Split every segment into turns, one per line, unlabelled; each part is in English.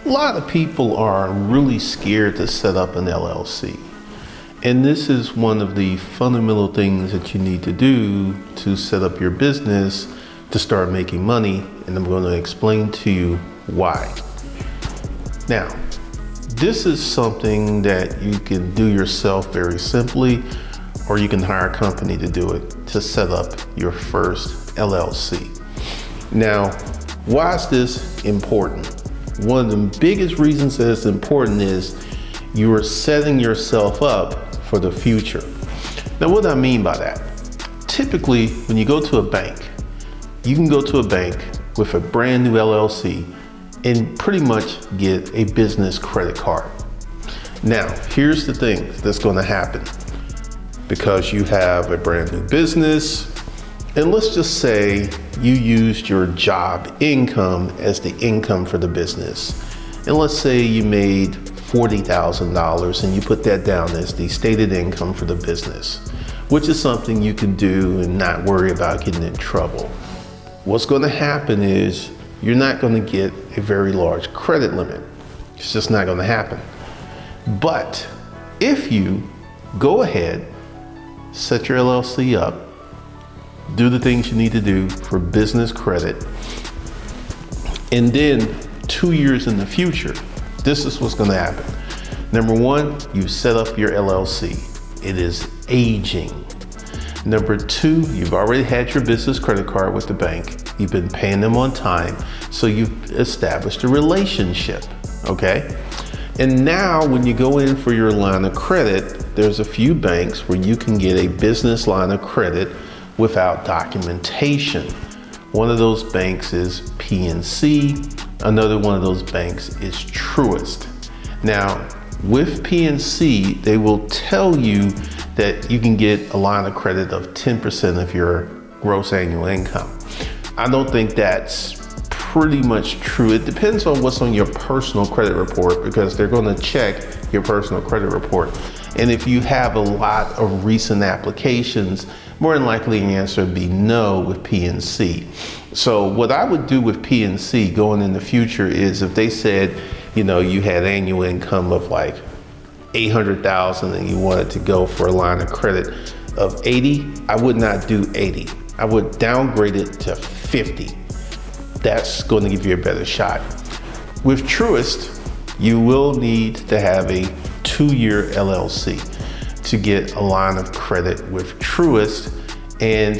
A lot of people are really scared to set up an LLC. And this is one of the fundamental things that you need to do to set up your business to start making money. And I'm going to explain to you why. Now, this is something that you can do yourself very simply, or you can hire a company to do it to set up your first LLC. Now, why is this important? One of the biggest reasons that it's important is you are setting yourself up for the future. Now, what do I mean by that? Typically, when you go to a bank, you can go to a bank with a brand new LLC and pretty much get a business credit card. Now, here's the thing that's going to happen. Because you have a brand new business, and let's just say you used your job income as the income for the business. And let's say you made $40,000 and you put that down as the stated income for the business, which is something you can do and not worry about getting in trouble. What's going to happen is you're not going to get a very large credit limit. It's just not going to happen. But if you go ahead, set your LLC up, do the things you need to do for business credit, and then 2 years in the future, this is what's going to happen. Number one, you set up your LLC. It is aging. Number two, you've already had your business credit card with the bank. You've been paying them on time, so you've established a relationship, okay? And now when you go in for your line of credit, there's a few banks where you can get a business line of credit without documentation. One of those banks is PNC. Another one of those banks is Truist. Now, with PNC, they will tell you that you can get a line of credit of 10% of your gross annual income. I don't think that's pretty much true. It depends on what's on your personal credit report, because they're going to check your personal credit report. And if you have a lot of recent applications, more than likely the answer would be no with PNC. So what I would do with PNC going in the future is if they said, you had annual income of like 800,000 and you wanted to go for a line of credit of 80, I would not do 80. I would downgrade it to 50. That's going to give you a better shot. With Truist, you will need to have a 2-year LLC to get a line of credit with Truist, and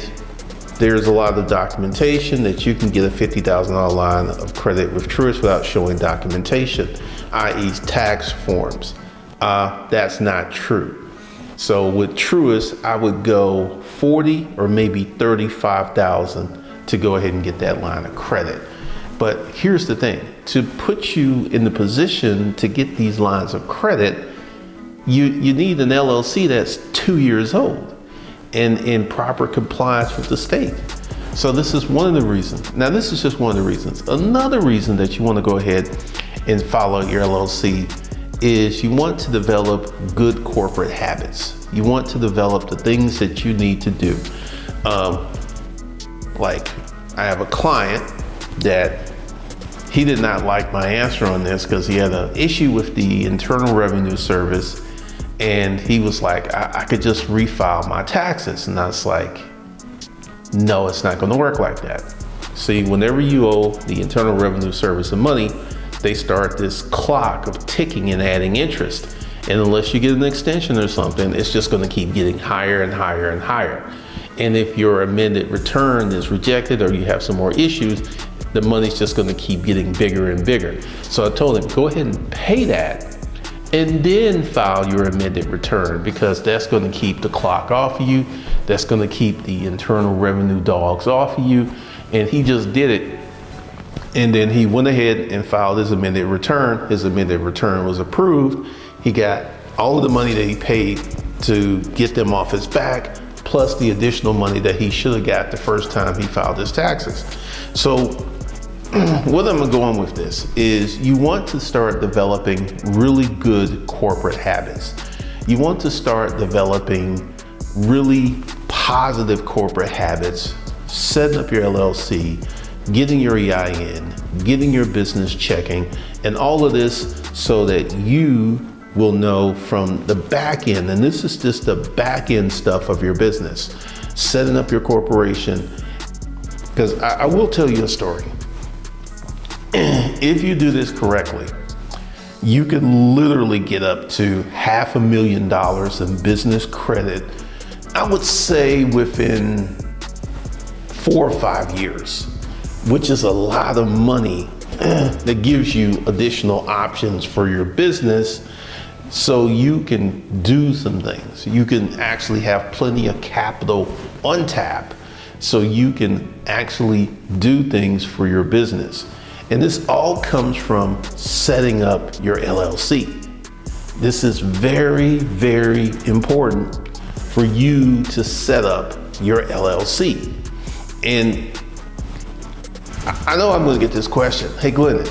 there's a lot of documentation that you can get a $50,000 line of credit with Truist without showing documentation, i.e. tax forms. That's not true. So with Truist, I would go 40 or maybe 35,000 to go ahead and get that line of credit. But here's the thing, to put you in the position to get these lines of credit, you need an LLC that's 2 years old and in proper compliance with the state. So this is one of the reasons. Now, this is just one of the reasons. Another reason that you want to go ahead and follow your LLC is you want to develop good corporate habits. You want to develop the things that you need to do. Like, I have a client that he did not like my answer on this because he had an issue with the Internal Revenue Service, and he was like, I could just refile my taxes. And I was like, no, it's not going to work like that. See, whenever you owe the Internal Revenue Service some money, they start this clock of ticking and adding interest. And unless you get an extension or something, it's just going to keep getting higher and higher and higher. And if your amended return is rejected or you have some more issues, the money's just going to keep getting bigger and bigger. So I told him, go ahead and pay that and then file your amended return, because that's going to keep the clock off of you. That's going to keep the Internal Revenue dogs off of you. And he just did it. And then he went ahead and filed his amended return. His amended return was approved. He got all of the money that he paid to get them off his back, plus the additional money that he should have got the first time he filed his taxes. So what I'm going with this is you want to start developing really good corporate habits. You want to start developing really positive corporate habits, setting up your LLC, getting your EIN, getting your business checking, and all of this so that you will know from the back end, and this is just the back end stuff of your business, setting up your corporation. Because I will tell you a story. If you do this correctly, you can literally get up to $500,000 in business credit, I would say within 4 or 5 years, which is a lot of money that gives you additional options for your business so you can do some things. You can actually have plenty of capital on tap so you can actually do things for your business. And this all comes from setting up your LLC. This is very, very important for you to set up your LLC. And I know I'm going to get this question. Hey, Glennon,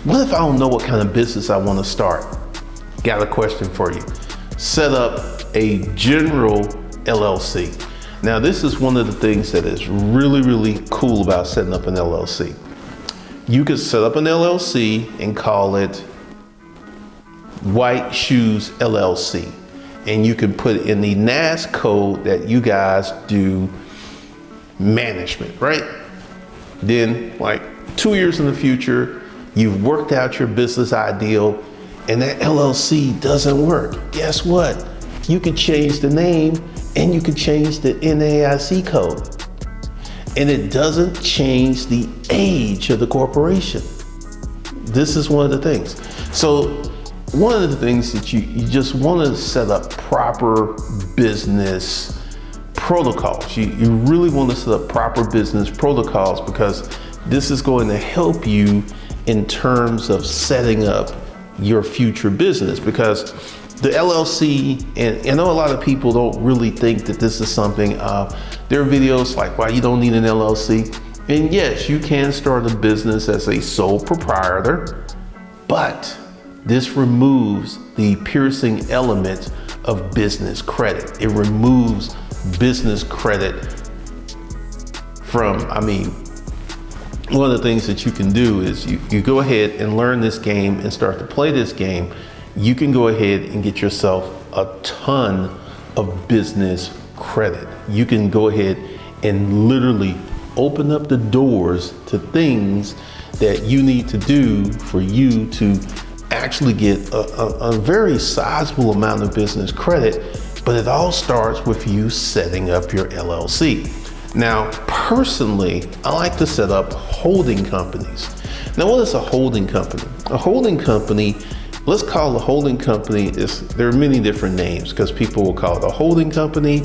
what if I don't know what kind of business I want to start? Got a question for you. Set up a general LLC. Now, this is one of the things that is really, really cool about setting up an LLC. You could set up an LLC and call it White Shoes LLC. And you can put in the NAS code that you guys do management, right? Then like 2 years in the future, you've worked out your business ideal and that LLC doesn't work. Guess what? You can change the name and you can change the NAIC code. And it doesn't change the age of the corporation. This is one of the things. So one of the things that you just want to set up proper business protocols. You really want to set up proper business protocols because this is going to help you in terms of setting up your future business. Because the LLC, and I know a lot of people don't really think that this is something, there are videos like why you don't need an LLC. And yes, you can start a business as a sole proprietor, but this removes the piercing element of business credit. It removes business credit from, one of the things that you can do is you go ahead and learn this game and start to play this game. You can go ahead and get yourself a ton of business credit. You can go ahead and literally open up the doors to things that you need to do for you to actually get a very sizable amount of business credit, but it all starts with you setting up your LLC. Now, personally, I like to set up holding companies. Now, what is a holding company? A holding company, let's call a holding company, there are many different names because people will call it a holding company.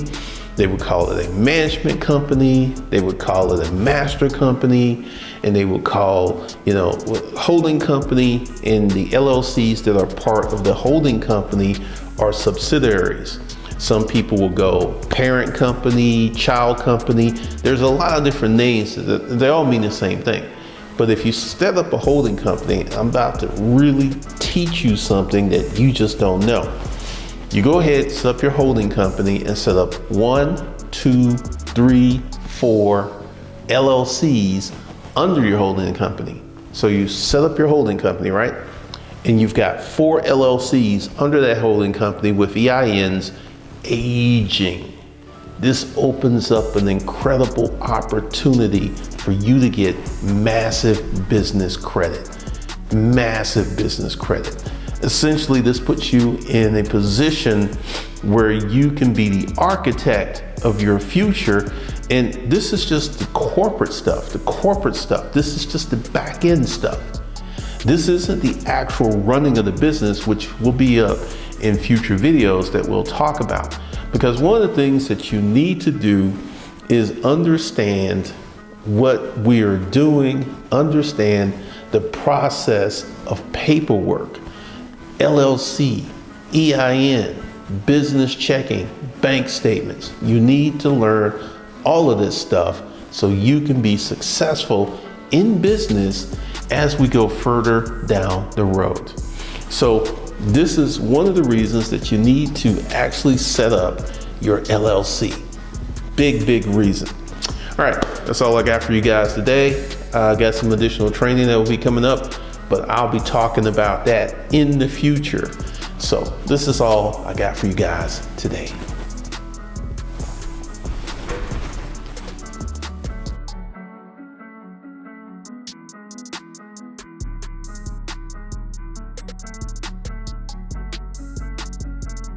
They would call it a management company. They would call it a master company. And they would call, holding company, and the LLCs that are part of the holding company are subsidiaries. Some people will go parent company, child company. There's a lot of different names. They all mean the same thing. But if you set up a holding company, I'm about to really teach you something that you just don't know. You go ahead, set up your holding company and set up 1, 2, 3, 4 LLCs under your holding company. So you set up your holding company, right? And you've got 4 LLCs under that holding company with EINs aging. This opens up an incredible opportunity for you to get massive business credit. Massive business credit. Essentially, this puts you in a position where you can be the architect of your future. And this is just the corporate stuff. This is just the back end stuff. This isn't the actual running of the business, which will be up in future videos that we'll talk about. Because one of the things that you need to do is understand what we are doing, understand the process of paperwork, LLC, EIN, business checking, bank statements. You need to learn all of this stuff so you can be successful in business as we go further down the road. So this is one of the reasons that you need to actually set up your LLC. Big reason. All right, that's all I got for you guys today. I got some additional training that will be coming up, but I'll be talking about that in the future. So this is all I got for you guys today.